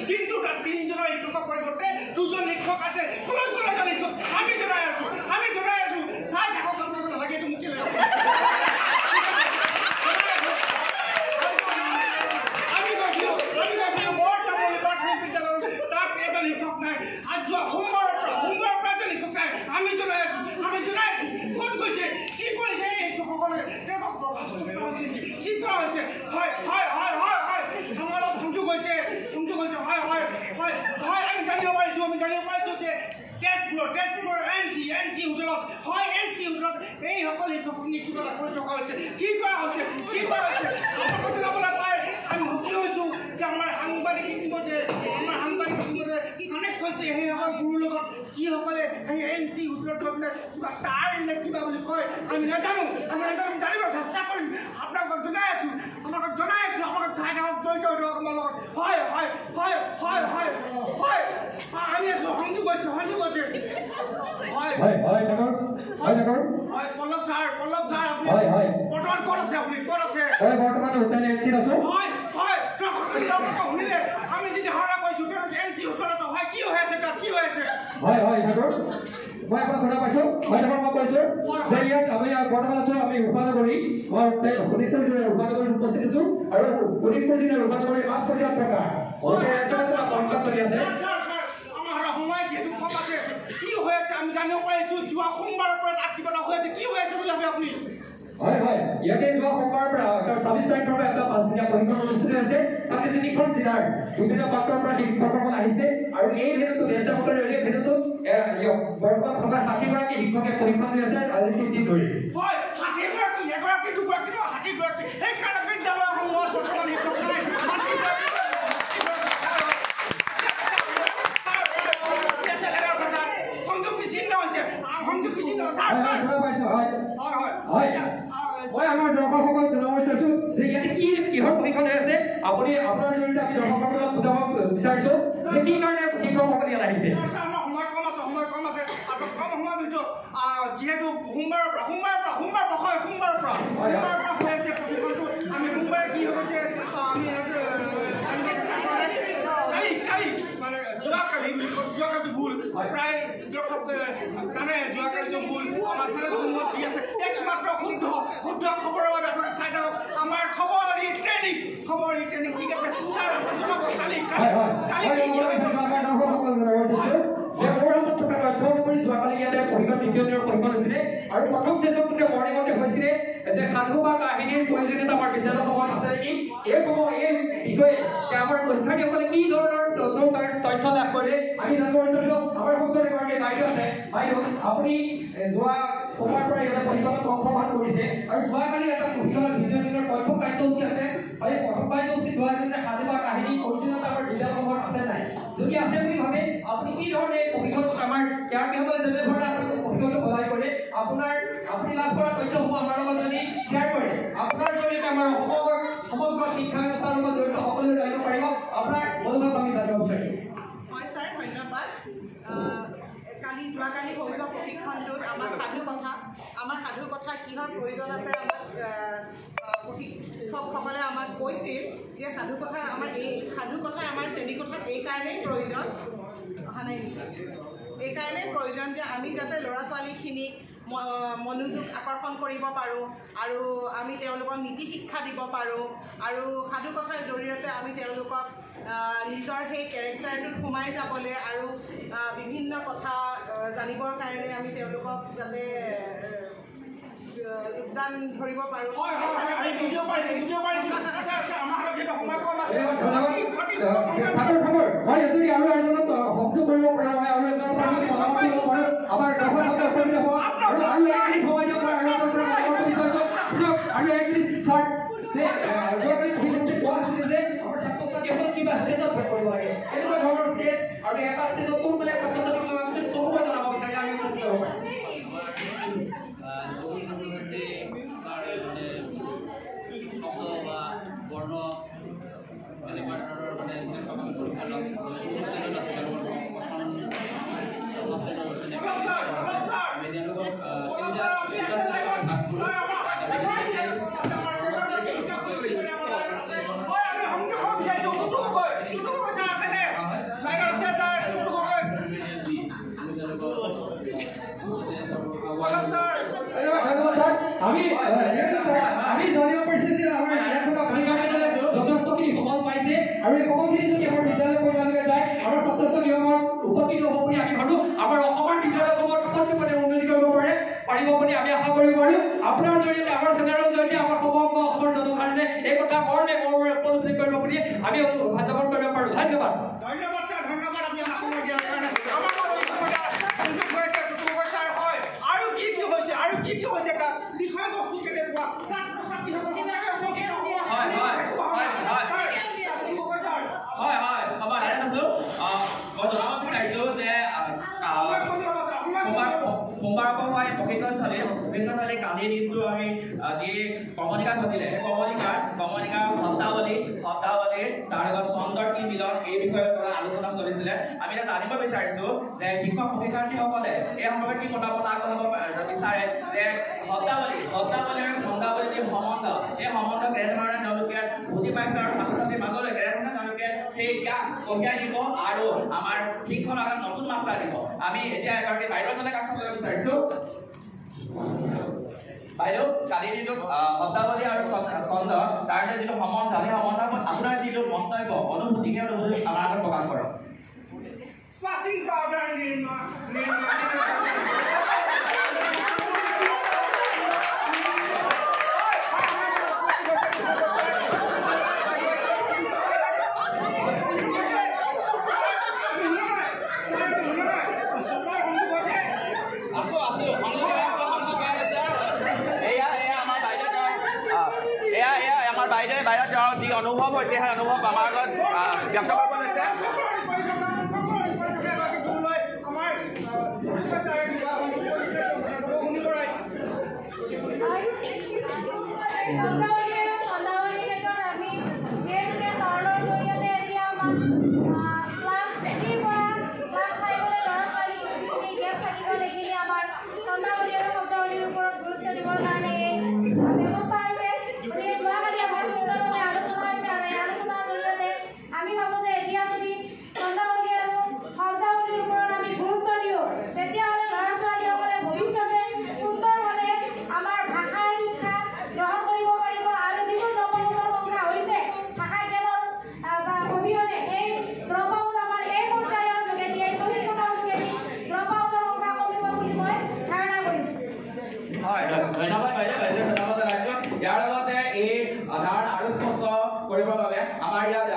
কিন্তু তার তিনজনের এইটুকু পরিবর্তে দুজন শিক্ষক আছে আমি জনাই আছো চাই থাকক আপোনালোকে নালাগে এইটো মুখে লৈ আমি কৈছিলো বৰ্তমানে প্ৰাথমিক বিদ্যালয়ত তাত এজন শিক্ষক নাই আজ যোৱা সোমবাৰৰ পৰা এজন শিক্ষক নাই আমি জনাই আছো ক'ত গৈছে কি কৰিছে এই শিক্ষকসকলে তেওঁলোকক বৰ্খাস্ত কৰা হৈছে কি কৰা হৈছে হয় আমাৰ লগত সংযোগ হৈছে হয় আমি জানিব পাৰিছোঁ যে তেজপুৰৰ এনচি হোটেলত এই সকল শিক্ষক নিশ্চিত কৰি থকা হৈছে কি কৰা হৈছে জনাবলৈ পাই আমি সুখী হৈছোঁ যে আমাৰ সাংবাদিক ইতিমধ্যে কানেক্ট হৈছে সেইসকল গুৰুৰ লগত যিসকলে সেই এনচি হোটেলত গৈ পেলাই কিবা তাৰ নে কিবা বুলি কয় আমি নাজানো জানিব চেষ্টা কৰিম আপোনালোকক জনাই আছোঁ আপোনালোকক চাই থাকক জড়িত হৈ থাকক আমাৰ লগত হয় আমি আছোঁ সংযোগ হৈছে পল্লৱ ছাৰ আপুনি বৰ্তমান ক'ত আছে বৰ্তমান হোটেল এনচিত আছো শুনিলে আমি যদি ধাৰণা কৰিছোঁ এনচি হোটেল আছে হয় কি হৈ আছে তাত কি হৈ আছে হয় মই আপোনাক শুনা পাইছোঁ মই কৈছোঁ যে ইয়াত আমি বৰ্তমান আছোঁ আমি উপানগৰী উপানগৰীত উপস্থিত আছোঁ আৰু শোণিতপুৰ জিলাৰ উপানগৰীৰ মাছ পৰ্যায়ত থকা চলি আছে আমাৰ সময় যিহেতু কম আছে কি হৈ আছে আমি জানিব পাৰিছোঁ যোৱা সোমবাৰৰ পৰা তাত কিবা এটা হৈ আছে কি হৈ আছে বুলি ভাবে আপুনি হয় ইয়াতে যোৱা সোমবাৰৰ পৰা ২৬ তাৰিখৰ পৰা এটা ৫ দিনীয়া প্ৰশিক্ষণ অনুষ্ঠিত হৈছে তাতে ৩খন জিলাৰ বিভিন্ন প্ৰান্তৰ পৰা শিক্ষকসকল আহিছে আৰু এই ভেনুটো বৰ্তমান সময়ত ৬০গৰাকী শিক্ষকে প্ৰশিক্ষণ দি আছে আজি ৩ দিন ধৰি হয় ৬০গৰাকী এগৰাকী দুগৰাকী ৬০গৰাকী সেইকাৰণে বিদ্যালয়সমূহত বৰ্তমান শিক্ষক নাই মই আমাৰ দৰ্শকসকলক জনাব বিচাৰিছোঁ যে ইয়াতে কিহৰ প্ৰশিক্ষণ হৈ আছে আপুনি আপোনাৰ জৰিয়তে আমি দৰ্শকসকলক বুজাব বিচাৰিছোঁ যে কি কাৰণে শিক্ষকসকলে ইয়াত আহিছে সময় কম আছে আৰু কম সময়ৰ ভিতৰত যিহেতু সোমবাৰৰ পৰা হৈ আছে প্ৰশিক্ষণটো আমি সোমবাৰে কি হৈছে আমি মানে যোৱাকালি ভুল প্ৰায় যোৱাকালিতো ভুল আমাৰ চেনেলসমূহত দি আছে একমাত্ৰ শুদ্ধ খবৰৰ বাবে আপোনাক চাই থাকক আমাৰ খবৰ ট্ৰেইনিং ঠিক আছে ছাৰ জনাব কালি যোৱাকালি ইয়াতে প্ৰশিক্ষণ দ্বিতীয় প্ৰশিক্ষণ হৈছিলে আৰু প্ৰথম চেচনটোতে মৰ্ণিঙতে হৈছিলে যে সাধু বা কাহিনীৰ প্ৰয়োজনীয়তা আমাৰ বিদ্যালয়সমূহত আছে নেকি এই বিষয়ে আমাৰ শিক্ষাৰ্থীসকলে কি ধৰণৰ তথ্য লাভ কৰিলে আমি জানিব বিচাৰিছোঁ আমাৰ সন্মুখত এগৰাকী বাইদেউ আছে বাইদেউ আপুনি যোৱা সোমবাৰৰ পৰা ইয়াতে প্ৰশিক্ষণত অংশগ্ৰহণ কৰিছে আৰু যোৱাকালি এটা প্ৰশিক্ষণৰ ভিডিঅ' দিনৰ প্ৰথম কাৰ্যসূচী আছে আৰু এই প্ৰথম কাৰ্যসূচীত লোৱা হৈছে যে সাধু বা কাহিনীৰ প্ৰয়োজনীয়তা আমাৰ বিদ্যালয়সমূহত আছে নাই যদি আছে বুলি ভাবে আপুনি কি ধৰণে প্ৰশিক্ষণ আমাৰ কেৰামীসকলে যেনেধৰণে আপোনালোকক প্ৰশিক্ষণটো বজাই কৰে আপুনি লাভ কৰা তথ্যসমূহ আমাৰ লগত যদি শ্বেয়াৰ কৰে আপোনাৰ জৰিয়তে আমাৰ সমগ্ৰ শিক্ষা ব্যৱস্থাৰ লগত জড়িত সকলোৱে জানিব পাৰিব আপোনাৰ মনোভাৱ আমি জানিব বিচাৰিছোঁ হয় ছাৰ ধন্যবাদ যোৱাকালি হৈ যোৱা প্ৰশিক্ষণটোত আমাৰ সাধু কথা কিহৰ প্ৰয়োজন আছে আমাক প্ৰশিক্ষকসকলে আমাক কৈছিল যে সাধু কথা আমাৰ শ্ৰেণীকোঠাত এইকাৰণেই প্ৰয়োজন যে আমি যাতে ল'ৰা ছোৱালীখিনিক মনোযোগ আকৰ্ষণ কৰিব পাৰোঁ আৰু আমি তেওঁলোকক নীতি শিক্ষা দিব পাৰোঁ আৰু সাধু কথাৰ জৰিয়তে আমি তেওঁলোকক নিজৰ সেই কেৰেক্টাৰটোত সোমাই যাবলৈ আৰু বিভিন্ন কথা জানিবৰ কাৰণে আমি তেওঁলোকক যাতে যোগদান ধৰিব পাৰোঁ ছাত্ৰ ছাত্ৰীসকলক কিবা ষ্টেজত ভাগ কৰিব লাগে এনেকুৱা ধৰণৰ ষ্টেজ আৰু এটা ষ্টেজত কোনবিলাক আমি জানিব পাৰিছো যে আমাৰ ইয়াত থকা ভূমিকা বিদ্যালয় যথেষ্টখিনি সফল পাইছে আৰু এই সফলখিনি যদি আমাৰ বিদ্যালয় পৰিচালনা যায় আমাৰ ছাত্ৰ ছাত্ৰীসকল উপকৃত হ'ব বুলি আমি ভাবো আমাৰ অসমৰ বিদ্যালয়সমূহত সঠিকভাৱে উন্নতি কৰিব পাৰিব বুলি আমি আশা কৰিব পাৰোঁ আপোনাৰ জৰিয়তে আমাৰ চেনেলৰ জৰিয়তে আমাৰ সমগ্ৰ অসমৰ জনসাধাৰণে এই কথা মৰ্মে উপলব্ধি কৰিব বুলি আমি উদযাপন কৰিব পাৰোঁ ধন্যবাদ ধন্যবাদ ছাৰ ধন্যবাদ আপুনি আমাক সময় দিয়াৰ কাৰণে আমাৰ সংযোগ হৈছে দুপইচাৰ হয় আৰু কি হৈছে আৰু কি হৈছে এটা বিষয়বস্তু কেনেকুৱা ছাত্ৰ ছাত্ৰীসকল সোমবাৰৰ পৰা হোৱা প্ৰশিক্ষণস্থলী কালি দিনটো আমি যি কমনিকা ঘটিলে সেই কমনিকাৰ শব্দাৱলীৰ তাৰ লগত চন্দৰ কি মিলন এই বিষয়ে আলোচনা চলিছিলে আমি এতিয়া জানিব বিচাৰিছো যে শিক্ষক প্ৰশিক্ষাৰ্থীসকলে এই সম্পৰ্কে কি মতামত আগবঢ়াব বিচাৰে যে শব্দাৱলী আৰু চন্দাৱলীৰ যি সম্বন্ধ এই সম্বন্ধ কেনেধৰণে তেওঁলোকে বুজি পাইছে আৰু ছাত্ৰ ছাত্ৰীৰ মাজলৈ কেনেধৰণে তেওঁলোকে সেই জ্ঞান কঢ়িয়াই দিব আৰু আমাৰ শিক্ষণ এটা নতুন মাত্ৰা দিব আমি এতিয়া এগৰাকী বাইদেউৰ ওচৰলৈ কাষ চাবলৈ বিচাৰিছো বাইদেউ কালি দিনটো শব্দাৱলী আৰু ছন্দ তাৰ যিটো সম্বন্ধ সেই সম্বন্ধৰ আপোনাৰ যিটো মন্তব্য অনুভূতি সেই অনুভূতি আমাৰ আগত প্ৰকাশ কৰক পাচিং পাউডাৰ বাইদেউ তেওঁৰ যি অনুভৱ হৈছে সেই অনুভৱ আমাৰ আগত ব্যক্ত কৰিব লৈছে ধন্যবাদ বাইদেউ ধন্যবাদ জনাইছো ইয়াৰ লগতে এই ধাৰণা আৰু স্পষ্ট কৰিবৰ বাবে আমাৰ ইয়াত